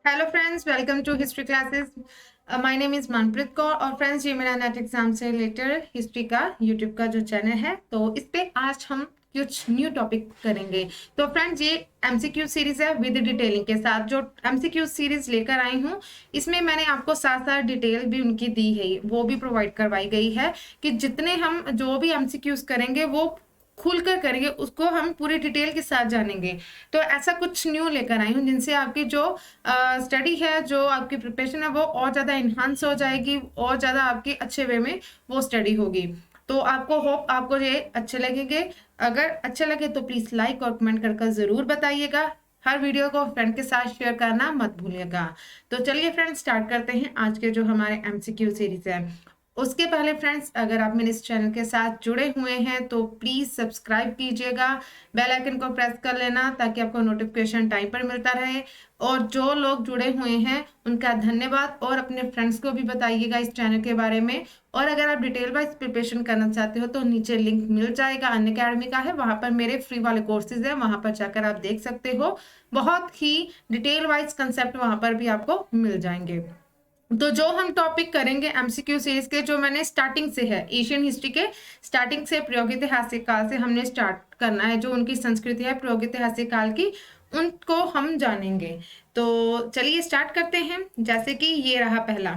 Hello friends, welcome to history classes. My name is Manpreet Kaur और friends, ये मेरा NET exam से रिलेटेड हिस्ट्री का यूट्यूब का जो चैनल है, तो इस पे आज हम कुछ न्यू टॉपिक करेंगे। तो फ्रेंड्स, ये एमसीक्यू सीरीज है विद डिटेलिंग के साथ। जो एमसीक्यू सीरीज लेकर आई हूँ, इसमें मैंने आपको साथ साथ डिटेल भी उनकी दी है, वो भी प्रोवाइड करवाई गई है कि जितने हम जो भी एमसीक्यूज करेंगे वो खुलकर करेंगे, उसको हम पूरी डिटेल के साथ जानेंगे। तो ऐसा कुछ न्यू लेकर आई हूँ जिनसे आपकी जो स्टडी है, जो आपकी प्रिपरेशन है, वो और ज़्यादा इन्हांस हो जाएगी और ज़्यादा आपकी अच्छे वे में वो स्टडी होगी। तो आपको होप आपको ये अच्छे लगेंगे। अगर अच्छे लगे तो प्लीज़ लाइक और कमेंट कर ज़रूर बताइएगा। हर वीडियो को फ्रेंड के साथ शेयर करना मत भूलिएगा। तो चलिए फ्रेंड्स, स्टार्ट करते हैं आज के जो हमारे एमसीक्यू सीरीज है। उसके पहले फ्रेंड्स, अगर आप मेरे इस चैनल के साथ जुड़े हुए हैं तो प्लीज़ सब्सक्राइब कीजिएगा, बेल आइकन को प्रेस कर लेना ताकि आपको नोटिफिकेशन टाइम पर मिलता रहे। और जो लोग जुड़े हुए हैं उनका धन्यवाद, और अपने फ्रेंड्स को भी बताइएगा इस चैनल के बारे में। और अगर आप डिटेल वाइज प्रिपरेशन करना चाहते हो तो नीचे लिंक मिल जाएगा, अनअकैडमी का है, वहाँ पर मेरे फ्री वाले कोर्सेज है, वहाँ पर जाकर आप देख सकते हो। बहुत ही डिटेल वाइज कंसेप्ट वहाँ पर भी आपको मिल जाएंगे। तो जो हम टॉपिक करेंगे एमसीक्यू सीरीज के, जो मैंने स्टार्टिंग से है, एशियन हिस्ट्री के स्टार्टिंग से प्रागैतिहासिक काल से हमने स्टार्ट करना है। जो उनकी संस्कृति है प्रागैतिहासिक काल की, उनको हम जानेंगे। तो चलिए स्टार्ट करते हैं। जैसे कि ये रहा पहला,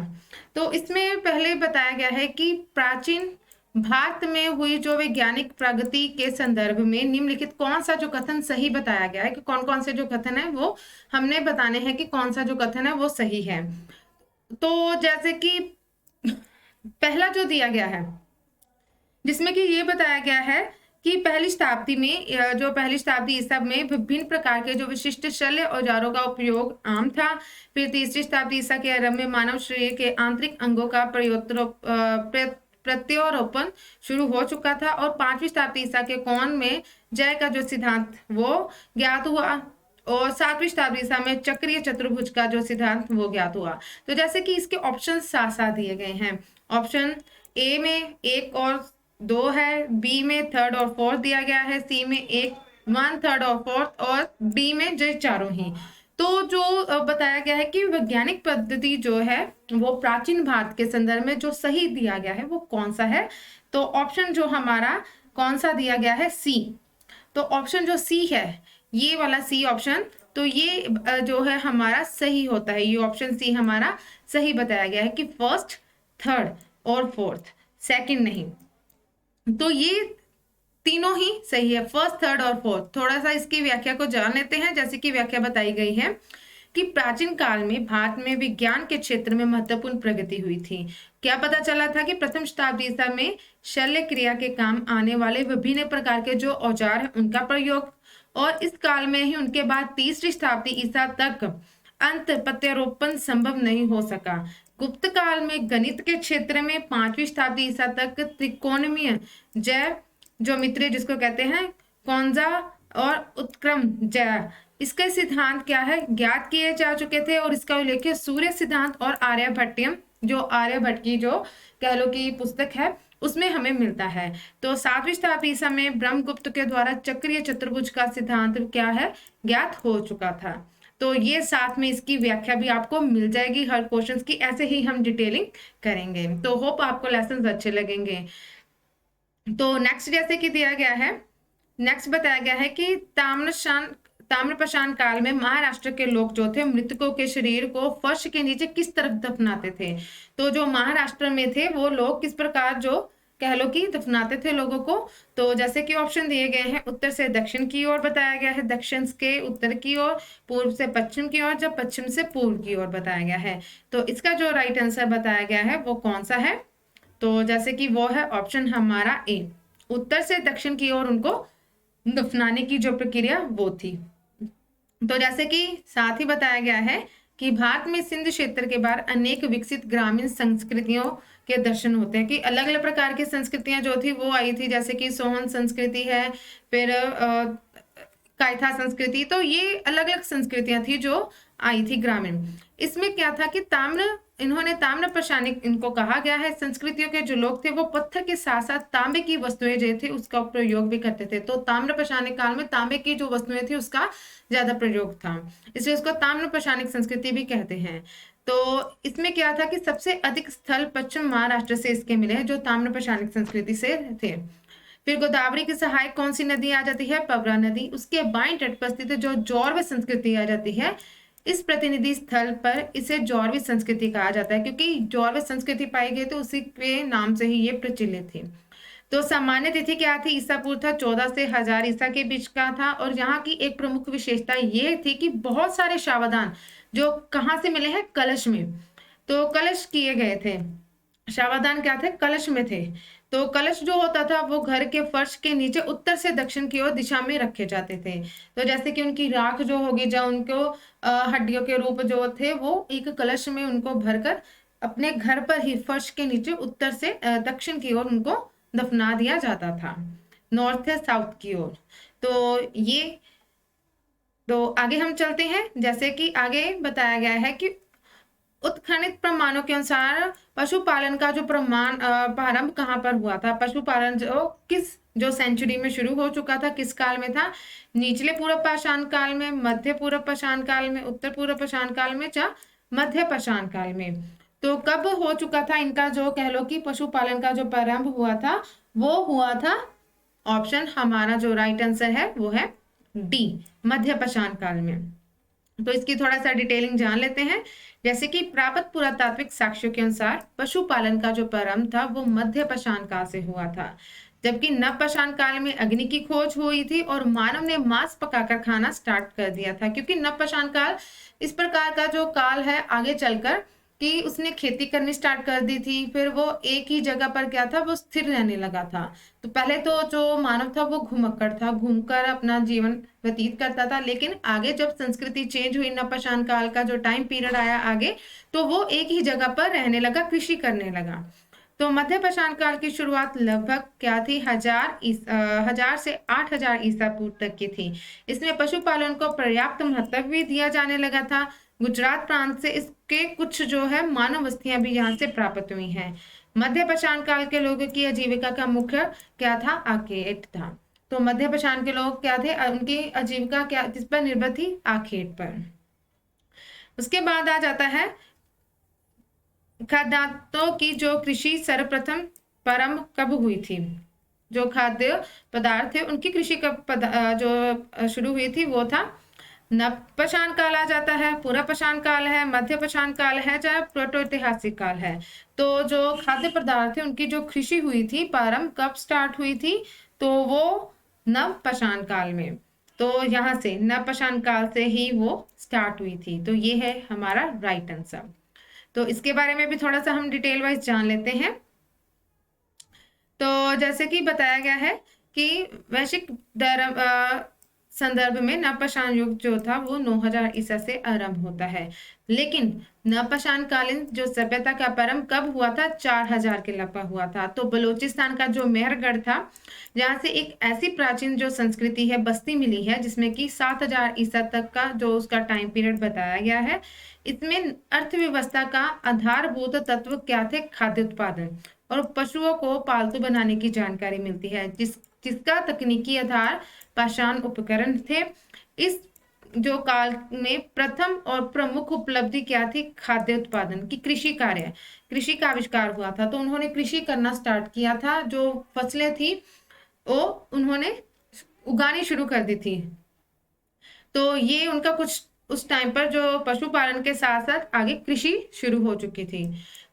तो इसमें पहले बताया गया है कि प्राचीन भारत में हुई जो वैज्ञानिक प्रगति के संदर्भ में निम्नलिखित कौन सा जो कथन सही बताया गया है, कि कौन कौन से जो कथन है वो हमने बताने हैं कि कौन सा जो कथन है वो सही है। तो जैसे कि पहला जो दिया गया है, जिसमें कि ये बताया गया है कि पहली शताब्दी में, जो पहली शताब्दी ईसा में विभिन्न प्रकार के जो विशिष्ट शल्य औजारों का उपयोग आम था। फिर तीसरी शताब्दी ईसा के आरंभ में मानव शरीर के आंतरिक अंगों का प्रत्यारोपण शुरू हो चुका था। और पांचवी शताब्दी ईसा के कौन में जय का जो सिद्धांत वो ज्ञात हुआ। और सातवीं शताब्दी ईसा में चक्रीय चतुर्भुज का जो सिद्धांत वो ज्ञात हुआ। तो जैसे कि इसके ऑप्शन साथ साथ दिए गए हैं। ऑप्शन ए में एक और दो है, बी में थर्ड और फोर्थ दिया गया है, सी में एक वन थर्ड और फोर्थ, और डी में जो चारों ही। तो जो बताया गया है कि वैज्ञानिक पद्धति जो है वो प्राचीन भारत के संदर्भ में जो सही दिया गया है वो कौन सा है। तो ऑप्शन जो हमारा कौन सा दिया गया है, सी। तो ऑप्शन जो सी है, ये वाला सी ऑप्शन, तो ये जो है हमारा सही होता है। ये ऑप्शन सी हमारा सही बताया गया है कि फर्स्ट, थर्ड और फोर्थ, सेकंड नहीं। तो ये तीनों ही सही है, फर्स्ट, थर्ड और फोर्थ। थोड़ा सा इसकी व्याख्या को जान लेते हैं। जैसे कि व्याख्या बताई गई है कि प्राचीन काल में भारत में विज्ञान के क्षेत्र में महत्वपूर्ण प्रगति हुई थी। क्या पता चला था कि प्रथम शताब्दी ईसा में शल्य क्रिया के काम आने वाले विभिन्न प्रकार के जो औजार हैं उनका प्रयोग, और इस काल में ही उनके बाद तीसरी शताब्दी ईसा तक अंत प्रत्यारोपण संभव नहीं हो सका। गुप्त काल में गणित के क्षेत्र में पांचवी शताब्दी ईसा तक त्रिकोणमीय जय ज्योमेट्री, जिसको कहते हैं कौनजा और उत्क्रम जय, इसके सिद्धांत क्या है ज्ञात किए जा चुके थे। और इसका उल्लेख सूर्य सिद्धांत और आर्यभट्टियम, जो आर्यभट्ट की जो कह लो कि पुस्तक है, उसमें हमें मिलता है। तो सातवीं शताब्दी ईसा में ब्रह्मगुप्त के द्वारा चक्रीय चतुर्भुज का सिद्धांत क्या है, ज्ञात हो चुका था। तो ये साथ में इसकी व्याख्या भी आपको मिल जाएगी हर क्वेश्चंस की। ऐसे ही हम डिटेलिंग करेंगे। तो होप आपको लेसन्स अच्छे लगेंगे। तो नेक्स्ट जैसे कि दिया गया है, नेक्स्ट बताया गया है कि ताम्रपाषाण काल में महाराष्ट्र के लोग जो थे मृतकों के शरीर को फर्श के नीचे किस तरफ दफनाते थे। तो जो महाराष्ट्र में थे वो लोग किस प्रकार जो कह लो कि दफनाते थे लोगों को। तो जैसे कि ऑप्शन दिए गए हैं, उत्तर से दक्षिण की ओर बताया गया है, दक्षिण के उत्तर की ओर, पूर्व से पश्चिम की ओर, जब पश्चिम से पूर्व की ओर बताया गया है। तो इसका जो राइट आंसर बताया गया है वो कौन सा है, तो जैसे कि वो है ऑप्शन हमारा ए, उत्तर से दक्षिण की ओर उनको दफनाने की जो प्रक्रिया वो थी। तो जैसे कि साथ ही बताया गया है कि भारत में सिंध क्षेत्र के बाद अनेक विकसित ग्रामीण संस्कृतियों के दर्शन होते हैं, कि अलग अलग प्रकार की संस्कृतियां जो थी वो आई थी। जैसे कि सोहन संस्कृति है, फिर कायथा संस्कृति। तो ये अलग अलग संस्कृतियां थी जो आई थी ग्रामीण। इसमें क्या था कि इन्होंने ताम्र प्रशानिक इनको कहा गया है। संस्कृतियों के जो लोग थे वो पत्थर के साथ साथ तांबे की वस्तुएं जो थी उसका प्रयोग भी करते थे। तो ताम्र प्रशानिक काल में तांबे की जो वस्तुएं थी उसका ज्यादा प्रयोग था, इसलिए उसको ताम्र प्रशानिक संस्कृति भी कहते हैं। तो इसमें क्या था कि सबसे अधिक स्थल पश्चिम महाराष्ट्र से इसके मिले हैं जो ताम्र प्रशानिक संस्कृति से थे। फिर गोदावरी की सहायक कौन सी नदी आ जाती है? पवरा नदी। उसके बाईं तट पर स्थित जो जौरव संस्कृति आ जाती है, इस प्रतिनिधि स्थल पर इसे जौरवी संस्कृति कहा जाता है, क्योंकि जौरव संस्कृति पाई गई तो उसी के नाम से ही ये प्रचलित थी। तो सामान्य तिथि क्या थी? ईसा पूर्व था 14 से 1000 ईसा के बीच का था। और यहाँ की एक प्रमुख विशेषता ये थी कि बहुत सारे शावदान जो कहाँ से मिले हैं? कलश में। तो कलश किए गए थे। शावदान क्या थे? कलश में थे। तो कलश जो होता था वो घर के फर्श के नीचे उत्तर से दक्षिण की ओर दिशा में रखे जाते थे। तो जैसे कि उनकी राख जो होगी, जो उनको हड्डियों के रूप जो थे, वो एक कलश में उनको भरकर अपने घर पर ही फर्श के नीचे उत्तर से दक्षिण की ओर उनको दफना दिया जाता था, नॉर्थ से साउथ की ओर। तो आगे हम चलते हैं। जैसे कि आगे बताया गया है कि उत्खनित प्रमाणों के अनुसार पशुपालन का जो प्रारंभ कहाँ पर हुआ था? पशुपालन जो सेंचुरी में शुरू हो चुका था, किस काल में था? निचले पूर्व पाषाण काल में, मध्य पूर्व पाषाण काल में, उत्तर पूर्व पाषाण काल में या मध्य पाषाण काल में। तो कब हो चुका था इनका जो कह लो कि पशुपालन का जो प्रारंभ हुआ था, वो हुआ था, ऑप्शन हमारा जो राइट आंसर है वो है डी, मध्य पाषाण काल में। तो इसकी थोड़ा सा डिटेलिंग जान लेते हैं। जैसे कि प्राप्त पुरातात्विक साक्ष्यों के अनुसार पशुपालन का जो प्रारंभ था वो मध्य पाषाण काल से हुआ था, जबकि नव पाषाण काल में अग्नि की खोज हुई थी और मानव ने मांस पकाकर खाना स्टार्ट कर दिया था। क्योंकि नव पाषाण काल इस प्रकार का जो काल है आगे चलकर कि उसने खेती करनी स्टार्ट कर दी थी, फिर वो एक ही जगह पर क्या था, वो स्थिर रहने लगा था। तो पहले तो जो मानव था वो घुमक्कड़ था, घूमकर अपना जीवन व्यतीत करता था, लेकिन आगे जब संस्कृति चेंज हुई, नवपाषाण काल का जो टाइम पीरियड आया आगे, तो वो एक ही जगह पर रहने लगा, कृषि करने लगा। तो मध्य पाषाण काल की शुरुआत लगभग क्या थी? 1000 से 8000 ईसा पूर्व तक की थी। इसमें पशुपालन को पर्याप्त महत्व भी दिया जाने लगा था। गुजरात प्रांत से इसके कुछ जो है मानव बस्तियां भी यहाँ से प्राप्त हुई हैं। मध्य पाषाण काल के लोगों की आजीविका का मुख्य क्या था? आखेट था। तो मध्य पाषाण के लोग क्या थे? उनकी आजीविका क्या किस पर निर्भर थी? आखेट पर। उसके बाद आ जाता है खाद्यान्नों की जो कृषि सर्वप्रथम प्रारंभ कब हुई थी? जो खाद्य पदार्थ थे उनकी कृषि कब जो शुरू हुई थी वो था नवपाषाण काल आ जाता है, पूर्वपाषाण काल है, मध्य पाषाण काल है, चाहे प्रोटोऐतिहासिक काल है। तो जो खाद्य पदार्थ थे उनकी जो कृषि हुई थी प्रारंभ कब स्टार्ट हुई थी? तो वो नवपाषाण काल में। तो यहाँ से नवपाषाण काल से ही वो स्टार्ट हुई थी। तो ये है हमारा राइट आंसर। तो इसके बारे में भी थोड़ा सा हम डिटेल वाइज जान लेते हैं। तो जैसे कि बताया गया है कि वैश्विक संदर्भ में नवपाषाण युग जो था वो 9000 ईसा से आरंभ होता है, लेकिन नवपाषाण कालीन जो सभ्यता का प्रारंभ कब हुआ था? 4000 के लगभग हुआ था। तो बलूचिस्तान का जो मेहरगढ़ था, जहाँ से एक ऐसी प्राचीन जो संस्कृति है बस्ती मिली है जिसमें कि 7000 ईसा तक का जो उसका टाइम पीरियड बताया गया है। इसमें अर्थव्यवस्था का आधारभूत तत्व क्या थे? खाद्य उत्पादन और पशुओं को पालतू बनाने की जानकारी मिलती है, जिसका तकनीकी आधार पाषाण उपकरण थे। इस जो काल में प्रथम और प्रमुख उपलब्धि क्या थी? खाद्य उत्पादन की कृषि कार्य, कृषि का आविष्कार हुआ था। तो उन्होंने कृषि करना स्टार्ट किया था, जो फसलें थी वो उन्होंने उगानी शुरू कर दी थी। तो ये उनका कुछ उस टाइम पर जो पशुपालन के साथ साथ आगे कृषि शुरू हो चुकी थी।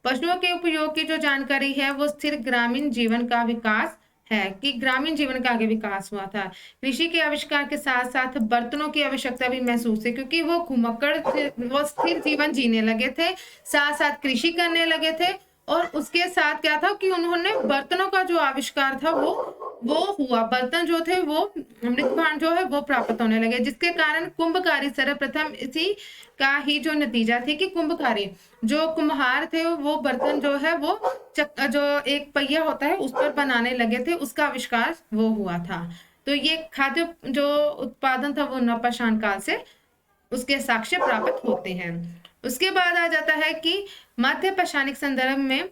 पशुओं के उपयोग की जो जानकारी है वो स्थिर ग्रामीण जीवन का विकास है, कि ग्रामीण जीवन का आगे विकास हुआ था। कृषि के आविष्कार के साथ साथ बर्तनों की आवश्यकता भी महसूस है, क्योंकि वो घुमक्कड़ वो स्थिर जीवन जीने लगे थे, साथ साथ कृषि करने लगे थे। और उसके साथ क्या था कि उन्होंने बर्तनों का जो आविष्कार था वो हुआ, बर्तन जो थे वो अमृत भांड जो है वो प्राप्त होने लगे, जिसके कारण कुंभकारी सर्वप्रथम इसी का ही जो नतीजा थी कि कुंभकारी जो कुम्हार थे वो बर्तन जो है वो जो एक पहिया होता है उस पर बनाने लगे थे, उसका आविष्कार वो हुआ था। तो ये खाद्य जो उत्पादन था वो नवपाषाण काल से उसके साक्ष्य प्राप्त होते हैं। उसके बाद आ जाता है कि मध्य पाषाणिक संदर्भ में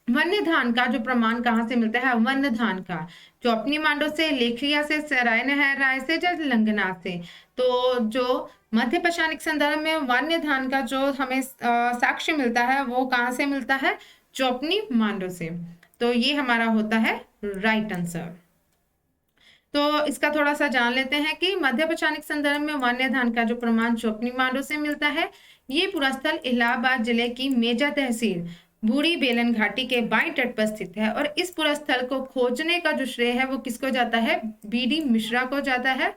वन्य धान का जो प्रमाण कहाँ से मिलता है, वन्य धान का चौपनी मांडो से, लेखरिया से, सराय नहर राय से, लंगनाथ से। तो जो मध्य पाषाणिक संदर्भ में वन्य धान का जो हमें साक्ष्य मिलता है वो कहाँ से मिलता है, चौपनी मांडो से। तो ये हमारा होता है राइट आंसर। तो इसका थोड़ा सा जान लेते हैं कि मध्य पाषाणिक संदर्भ में वन्य धान का जो प्रमाण चौपनी मांडो से मिलता है। ये पूरा स्थल इलाहाबाद जिले की मेजा तहसील बूढ़ी बेलन घाटी के बाईं तट पर स्थित है। और इस पूरा स्थल को खोजने का जो श्रेय है वो किसको जाता है, बीडी मिश्रा को जाता है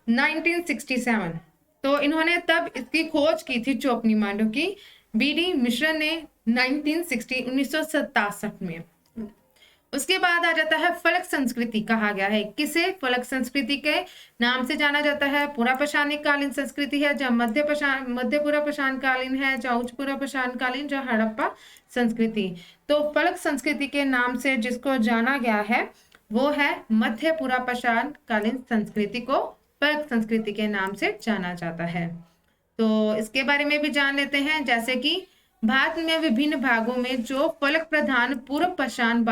1967। तो इन्होंने तब इसकी खोज की थी चौपनी मांडो की, बीडी मिश्रा ने 1967 में। उसके बाद आ जाता है फलक संस्कृति कहा गया है किसे, फलक संस्कृति के नाम से जाना जाता है। पूरा पाषाणिक कालीन संस्कृति है, जहाँ मध्य पूरा पाषाण कालीन है, जहाँ उच्च पूरा पाषाण कालीन, जहाँ हड़प्पा संस्कृति। तो फलक संस्कृति के नाम से जिसको जाना गया है वो है मध्य पूरा पाषाण कालीन संस्कृति को फलक संस्कृति के नाम से जाना जाता है। तो इसके बारे में भी जान लेते हैं, जैसे कि भारत में विभिन्न भागों में जो फलक प्रधान पूर्व पाषाण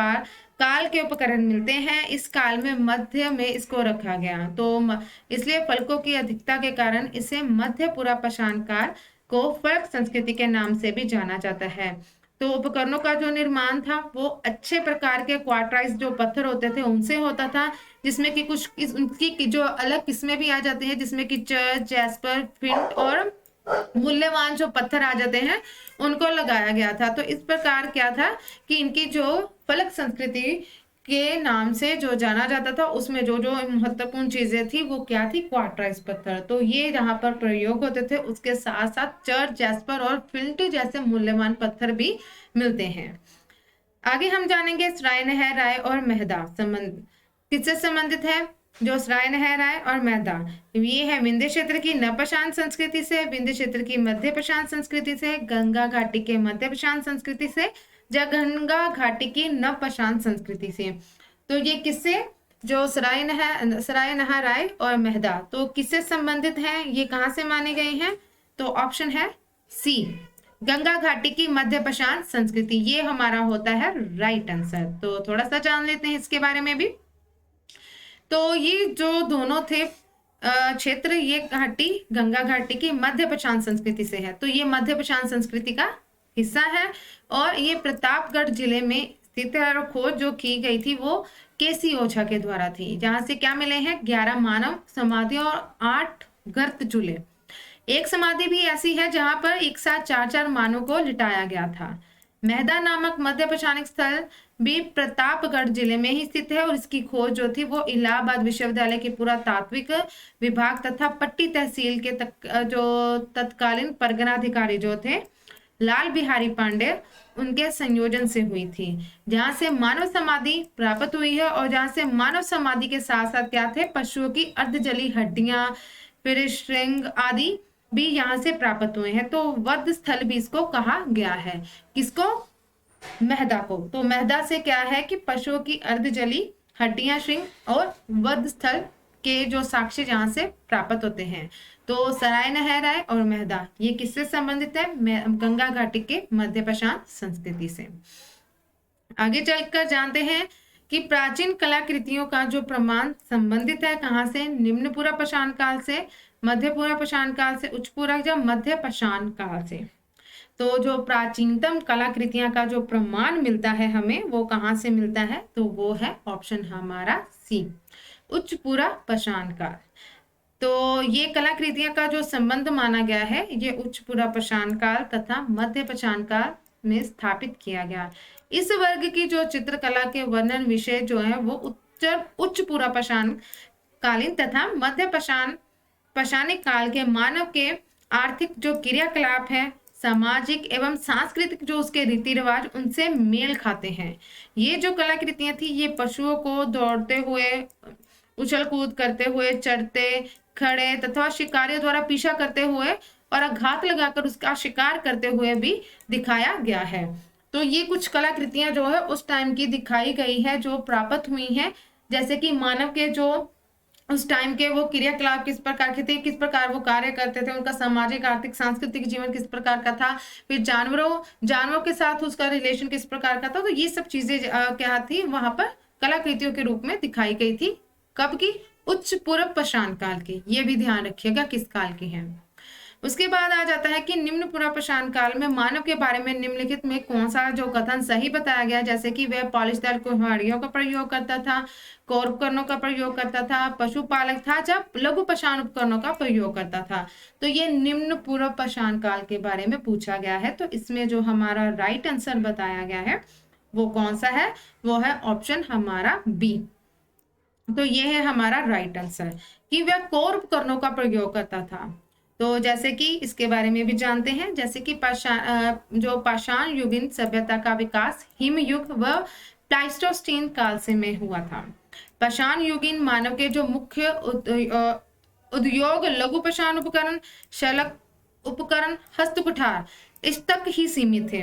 काल के उपकरण मिलते हैं, इस काल में मध्य में इसको रखा गया। तो इसलिए फलकों की अधिकता के कारण इसे मध्य पूरा पाषाण काल को फलक संस्कृति के नाम से भी जाना जाता है। तो उपकरणों का जो निर्माण था वो अच्छे प्रकार के क्वार्टराइज जो पत्थर होते थे उनसे होता था, जिसमें कि कुछ उनकी जो अलग किस्में भी आ जाती हैं, जिसमें कि चर्च, जैस्पर, फ्लिंट और मूल्यवान जो पत्थर आ जाते हैं उनको लगाया गया था। तो इस प्रकार क्या था कि इनकी जो फलक संस्कृति के नाम से जो जाना जाता था उसमें जो जो महत्वपूर्ण चीजें थी वो क्या थी, क्वार्टराइज पत्थर। तो ये जहाँ पर प्रयोग होते थे उसके साथ साथ चर्च, जैस्पर और फ्लिंट जैसे मूल्यवान पत्थर भी मिलते हैं। आगे हम जानेंगे सराय नहर राय और मेहदा संबंध किससे संबंधित है। जो सराय नहर राय और मेहदा ये है विंध्य क्षेत्र की नवपाषाण संस्कृति से, विंध्य क्षेत्र की मध्य पाषाण संस्कृति से, गंगा घाटी के मध्य पाषाण संस्कृति से, या गंगा घाटी की नवपाषाण संस्कृति से। तो ये किससे, जो सराय नहर राय और मेहदा तो किससे संबंधित है, ये कहाँ से माने गए हैं, तो ऑप्शन है सी, गंगा घाटी की मध्य पाषाण संस्कृति। ये हमारा होता है राइट आंसर। तो थोड़ा सा जान लेते हैं इसके बारे में भी। तो ये जो दोनों थे क्षेत्र, ये घाटी गंगा घाटी की मध्य पाषाण संस्कृति से है। तो ये मध्य पाषाण संस्कृति का हिस्सा है और ये प्रतापगढ़ जिले में स्थित है। और खोज जो की गई थी वो केसी ओझा के द्वारा थी, जहां से क्या मिले हैं, 11 मानव समाधियां और 8 गर्त चूल्हे। एक समाधि भी ऐसी है जहां पर एक साथ 4-4 मानव को लिटाया गया था। मेहदा नामक मध्य पाषाणिक स्थल भी प्रतापगढ़ जिले में ही स्थित है और इसकी खोज जो थी वो इलाहाबाद विश्वविद्यालय के पुरातात्विक विभाग तथा पट्टी तहसील के जो तत्कालीन परगनाधिकारी जो थे लाल बिहारी पांडे उनके संयोजन से हुई थी, जहां से मानव समाधि प्राप्त हुई है। और जहां से मानव समाधि के साथ साथ क्या थे, पशुओं की अर्धजली हड्डियां, फिर श्रृंग आदि भी यहाँ से प्राप्त हुए हैं। तो वध स्थल भी इसको कहा गया है, किसको, मेहदा को। तो मेहदा से क्या है कि पशुओं की अर्धजली हड्डियां, श्रृंग और वध स्थल के जो साक्ष्य जहाँ से प्राप्त होते हैं। तो सराय नहर राय और मेहदा ये किससे संबंधित है, गंगा घाटी के मध्य पाषाण संस्कृति से। आगे चलकर जानते हैं कि प्राचीन कलाकृतियों का जो प्रमाण संबंधित है कहाँ से, निम्न पूरा पाषाण काल से, मध्य पूरा पाषाण काल से, उच्च पूरा या मध्य पाषाण काल से। तो जो प्राचीनतम कलाकृतियां का जो प्रमाण मिलता है हमें वो कहाँ से मिलता है, तो वो है ऑप्शन हमारा सी, उच्च पूरा पाषाण काल। तो ये कलाकृतियां का जो संबंध माना गया है ये उच्च पूरा पाषाण काल तथा मध्य पाषाण काल में स्थापित किया गया। इस वर्ग की जो चित्रकला के वर्णन विषय जो है वो उच्च पूरा पाषाण कालीन तथा मध्य पाषाणिक काल के मानव के आर्थिक जो क्रियाकलाप है, सामाजिक एवं सांस्कृतिक जो उसके रीति रिवाज उनसे मेल खाते हैं। ये जो कलाकृतियां थी ये पशुओं को दौड़ते हुए, उछल कूद करते हुए, चढ़ते खड़े तथा शिकारियों द्वारा पीछा करते हुए और आघात लगाकर उसका शिकार करते हुए भी दिखाया गया है। तो ये कुछ कलाकृतियां जो है उस टाइम की दिखाई गई है जो प्राप्त हुई हैं, जैसे कि मानव के जो उस टाइम के वो क्रियाकलाप किस प्रकार के थे, किस प्रकार वो कार्य करते थे, उनका सामाजिक, आर्थिक, सांस्कृतिक जीवन किस प्रकार का था, फिर जानवरों के साथ उसका रिलेशन किस प्रकार का था। तो ये सब चीजें क्या थी वहां पर कलाकृतियों के रूप में दिखाई गई थी। कब की? उच्च पूर्व पाषाण काल की। ये भी ध्यान रखिएगा किस काल की है। उसके बाद आ जाता है कि निम्न पूर्व पाषाण काल में मानव के बारे में निम्नलिखित में कौन सा जो कथन सही बताया गया, जैसे कि वह पॉलिशदार कुल्हाड़ियों का प्रयोग करता था, कौर उपकरणों का प्रयोग करता था, पशुपालक था, जब लघु पाषाण उपकरणों का प्रयोग करता था। तो ये निम्न पूर्व पाषाण काल के बारे में पूछा गया है। तो इसमें जो हमारा राइट आंसर बताया गया है वो कौन सा है? वो है ऑप्शन हमारा बी। तो ये है हमारा राइट आंसर कि वह कौर उपकरणों का प्रयोग करता था। तो जैसे कि इसके बारे में भी जानते हैं, जैसे कि जो पाषाण युगीन सभ्यता का विकास हिम युग व प्लाइस्टोस्टीन काल से में हुआ था। पाषाण युगीन मानव के जो मुख्य उद्योग लघु पाषाण उपकरण, शलक उपकरण, हस्त कुठार इस तक ही सीमित थे।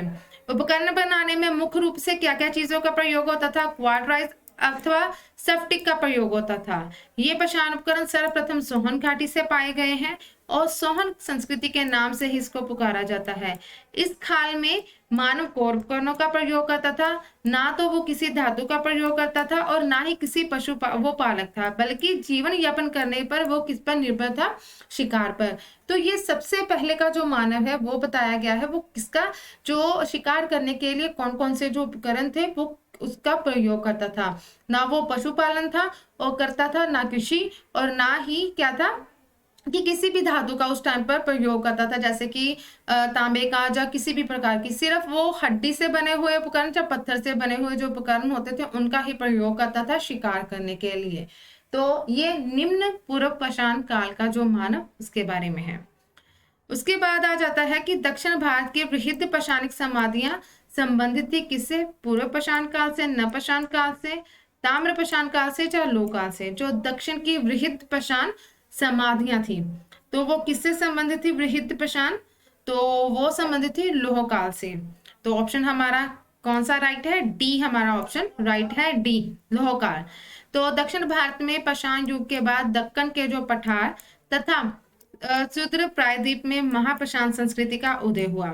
उपकरण बनाने में मुख्य रूप से क्या क्या चीजों का प्रयोग होता था? क्वार्टराइज अथवा सफ्टिक का प्रयोग होता था। ये पाषाण उपकरण सर्वप्रथम सोहन घाटी से पाए गए हैं और सोहन संस्कृति के नाम से ही इसको पुकारा जाता है। इस काल में मानव कौर उपकरणों का प्रयोग करता था, ना तो वो किसी धातु का प्रयोग करता था और ना ही किसी वो पालक था, बल्कि जीवन यापन करने पर वो किस पर निर्भर था? शिकार पर। तो ये सबसे पहले का जो मानव है वो बताया गया है, वो किसका जो शिकार करने के लिए कौन कौन से जो उपकरण थे वो उसका प्रयोग करता था। ना वो पशुपालन था और करता था, ना कृषि, और ना ही क्या था कि किसी भी धातु का उस टाइम पर प्रयोग करता था, जैसे कि तांबे का या किसी भी प्रकार की। सिर्फ वो हड्डी से बने हुए उपकरण या पत्थर से बने हुए जो उपकरण होते थे उनका ही प्रयोग करता था शिकार करने के लिए। तो ये निम्न पूर्व पाषाण काल का जो मानव उसके बारे में है। उसके बाद आ जाता है कि दक्षिण भारत की बृहद पाषाणिक समाधियां संबंधित थी किससे? पूर्व पाषाण काल से, नव पाषाण काल से, ताम्र पाषाण काल से या लौह काल से। जो दक्षिण की बृहद पाषाण समाधियां थी तो वो किससे संबंधित थी? बृहद पाषाण, तो वो संबंधित थी लौह काल से। तो ऑप्शन हमारा कौन सा राइट है? डी हमारा ऑप्शन राइट है, डी, लौह काल। तो दक्षिण भारत में पाषाण युग के बाद दक्कन के जो पठार तथा क्षुद्र प्रायद्वीप में महापाषाण संस्कृति का उदय हुआ।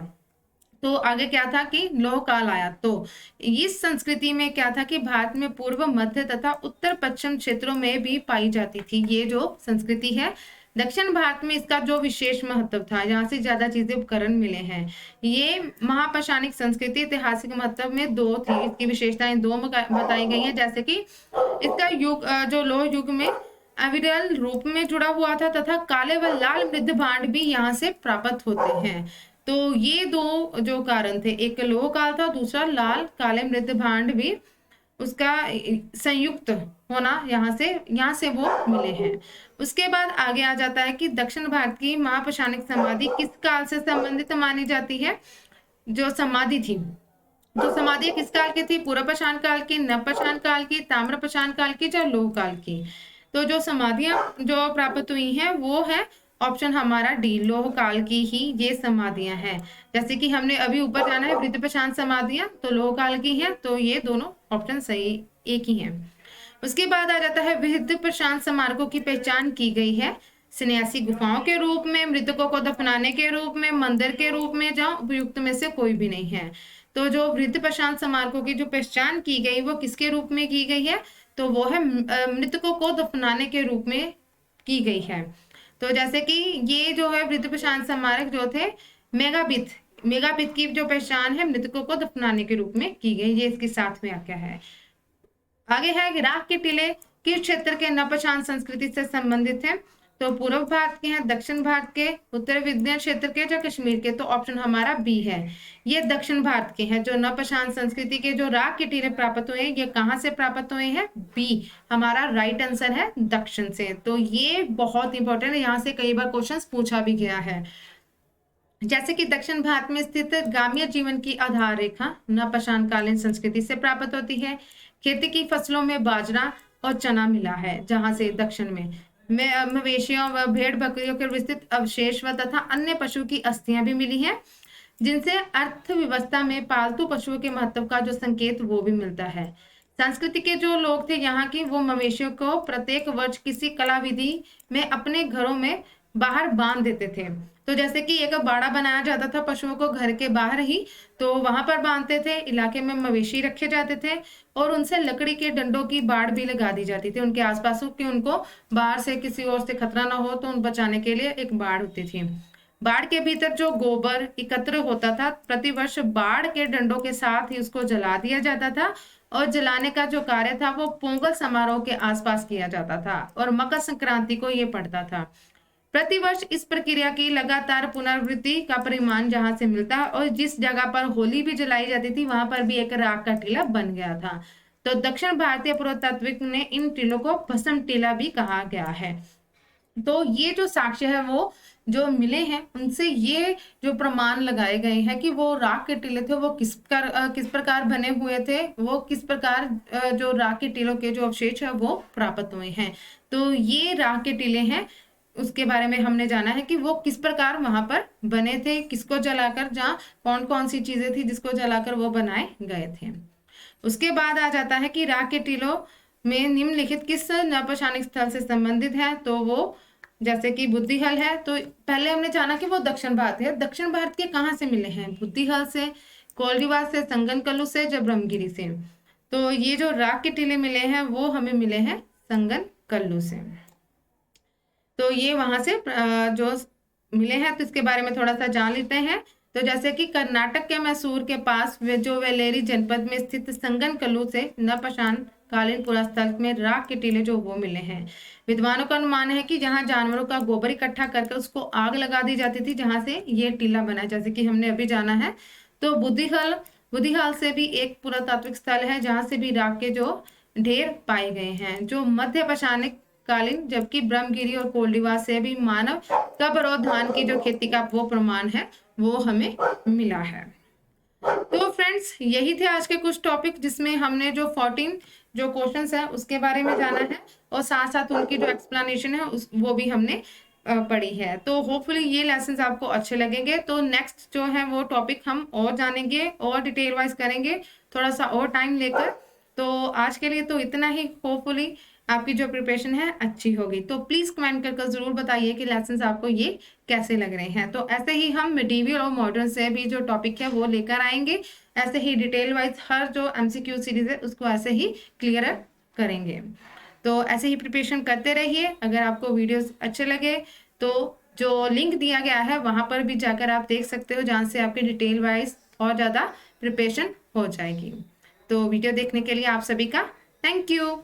तो आगे क्या था कि लौह काल आया। तो इस संस्कृति में क्या था कि भारत में पूर्व, मध्य तथा उत्तर पश्चिम क्षेत्रों में भी पाई जाती थी। ये जो संस्कृति है दक्षिण भारत में इसका जो विशेष महत्व था, जहाँ से ज्यादा चीजें उपकरण मिले हैं। ये महापाषाणिक संस्कृति ऐतिहासिक महत्व में दो थी, इसकी विशेषताएं दो बताई गई हैं, जैसे कि इसका युग जो लौह युग में अविरल रूप में जुड़ा हुआ था तथा काले व लाल मृद भांड भी यहाँ से प्राप्त होते हैं। तो ये दो जो कारण थे, एक लौह काल था, दूसरा लाल काले मृद भांड भी उसका संयुक्त होना यहाँ से वो मिले हैं। उसके बाद आगे आ जाता है कि दक्षिण भारत की महापाषाणिक समाधि किस काल से संबंधित मानी जाती है? जो समाधि थी, जो समाधि किस काल की थी? पूर्व पाषाण काल की, नव पाषाण काल की, ताम्र पाषाण काल की या लौह काल की। तो जो समाधियां जो प्राप्त हुई हैं वो है ऑप्शन हमारा डी, लौह काल की ही ये समाधियां हैं। जैसे कि हमने अभी ऊपर जाना है वृद्ध पाषाण समाधियां तो लौह काल की हैं, तो ये दोनों ऑप्शन सही एक ही हैं। उसके बाद आ जाता है वृद्ध पाषाण स्मारकों की पहचान की गई है सन्यासी गुफाओं के रूप में, मृतकों को दफनाने के रूप में, मंदिर के रूप में, जहाँ उपयुक्त में से कोई भी नहीं है। तो जो वृद्ध पाषाण स्मारकों की जो पहचान की गई वो किसके रूप में की गई है? तो वो है मृतकों को दफनाने के रूप में की गई है। तो जैसे कि ये जो है वृद्ध पाषाण स्मारक जो थे मेगापिथ की जो पहचान है मृतकों को दफनाने के रूप में की गई। ये इसके साथ में क्या है? आगे है राख के टीले किस क्षेत्र के नवपाषाण संस्कृति से संबंधित है? तो पूर्व भारत के हैं, दक्षिण भारत के, उत्तर विदर्भ क्षेत्र के या कश्मीर के। तो ऑप्शन हमारा बी है, ये दक्षिण भारत के हैं। जो नवपाषाण संस्कृति के जो राख के टीले प्राप्त हुए हैं ये कहाँ से प्राप्त हुए हैं? बी हमारा राइट आंसर है, दक्षिण से। तो ये बहुत इंपॉर्टेंट है, यहाँ से कई बार क्वेश्चन पूछा भी गया है। जैसे कि दक्षिण भारत में स्थित ग्रामीण जीवन की आधार रेखा नवपाषाण कालीन संस्कृति से प्राप्त होती है। खेती की फसलों में बाजरा और चना मिला है, जहां से दक्षिण में मवेशियों व भेड़ बकरियों के विस्तृत अवशेष व तथा अन्य पशु की अस्थियां भी मिली हैं, जिनसे अर्थव्यवस्था में पालतू पशुओं के महत्व का जो संकेत वो भी मिलता है। संस्कृति के जो लोग थे यहाँ की, वो मवेशियों को प्रत्येक वर्ष किसी कला विधि में अपने घरों में बाहर बांध देते थे। तो जैसे कि एक बाड़ा बनाया जाता था पशुओं को घर के बाहर ही, तो वहां पर बांधते थे। इलाके में मवेशी रखे जाते थे और उनसे लकड़ी के डंडों की बाड़ भी लगा दी जाती थी उनके आसपास, कि उनको बाहर से किसी और से खतरा ना हो, तो उन बचाने के लिए एक बाड़ होती थी। बाड़ के भीतर जो गोबर एकत्र होता था, प्रतिवर्ष बाड़ के डंडों के साथ ही उसको जला दिया जाता था और जलाने का जो कार्य था वो पोंगल समारोह के आसपास किया जाता था और मकर संक्रांति को ये पड़ता था। प्रतिवर्ष इस प्रक्रिया की लगातार पुनरावृत्ति का परिमाण जहां से मिलता है, और जिस जगह पर होली भी जलाई जाती थी वहां पर भी एक राख का टीला बन गया था। तो दक्षिण भारतीय पुरातात्विक ने इन टीलों को भस्म टीला भी कहा गया है। तो ये जो साक्ष्य है वो जो मिले हैं, उनसे ये जो प्रमाण लगाए गए हैं कि वो राख के टीले थे वो किस प्रकार बने हुए थे, वो किस प्रकार जो राख के टीलों के जो अवशेष है वो प्राप्त हुए हैं। तो ये राख के टीले हैं, उसके बारे में हमने जाना है कि वो किस प्रकार वहां पर बने थे, किसको जलाकर, जहाँ कौन कौन सी चीजें थी जिसको जलाकर वो बनाए गए थे। उसके बाद आ जाता है कि राख के टीलों में निम्नलिखित किस नौपौराणिक स्थल से संबंधित है। तो वो जैसे कि बुद्धिहल है, तो पहले हमने जाना कि वो दक्षिण भारत है। दक्षिण भारत के कहाँ से मिले हैं? बुद्धिहल से, कोल्डिवा से, संगनकल्लू से, ब्रह्मगिरी से। तो ये जो राख के टीले मिले हैं वो हमें मिले हैं संगनकल्लू से। तो ये वहां से जो मिले हैं, तो इसके बारे में थोड़ा सा जान लेते हैं। तो जैसे कि कर्नाटक के मैसूर के पास जो वेलेरी जनपद में स्थित संगनकल्लू से नौपाषाण कालीन पुरास्थल में राख के टीले जो वो मिले हैं। विद्वानों का अनुमान है कि जहां जानवरों का गोबर इकट्ठा करके उसको आग लगा दी जाती थी, जहां से ये टीला बना, जैसे कि हमने अभी जाना है। तो बुद्धिहाल से भी एक पुरातात्विक स्थल है जहां से भी राख के जो ढेर पाए गए हैं, जो मध्य पाषाणिक कालीन, जबकि ब्रह्मगिरी और कोल्डिवा से भी मानव कब्र और धान की जो खेती का वो प्रमाण है वो हमें मिला है। तो फ्रेंड्स, यही थे आज के कुछ टॉपिक जिसमें हमने जो 14 जो क्वेश्चंस है उसके बारे में जाना है, और साथ साथ उनकी जो एक्सप्लेनेशन है वो भी हमने पढ़ी है। तो होपफुली ये लेसन्स आपको अच्छे लगेंगे। तो नेक्स्ट जो है वो टॉपिक हम और जानेंगे और डिटेल वाइज करेंगे, थोड़ा सा और टाइम लेकर। तो आज के लिए तो इतना ही। होपफुली आपकी जो प्रिपरेशन है अच्छी होगी। तो प्लीज कमेंट करके जरूर बताइए कि लेसन्स आपको ये कैसे लग रहे हैं। तो ऐसे ही हम मिडीवियल और मॉडर्न से भी जो टॉपिक है वो लेकर आएंगे। ऐसे ही डिटेल वाइज हर जो MCQ सीरीज है उसको ऐसे ही क्लियर करेंगे। तो ऐसे ही प्रिपरेशन करते रहिए। अगर आपको वीडियोस अच्छे लगे तो जो लिंक दिया गया है वहां पर भी जाकर आप देख सकते हो, जहाँ से आपकी डिटेल वाइज और ज़्यादा प्रिपरेशन हो जाएगी। तो वीडियो देखने के लिए आप सभी का थैंक यू।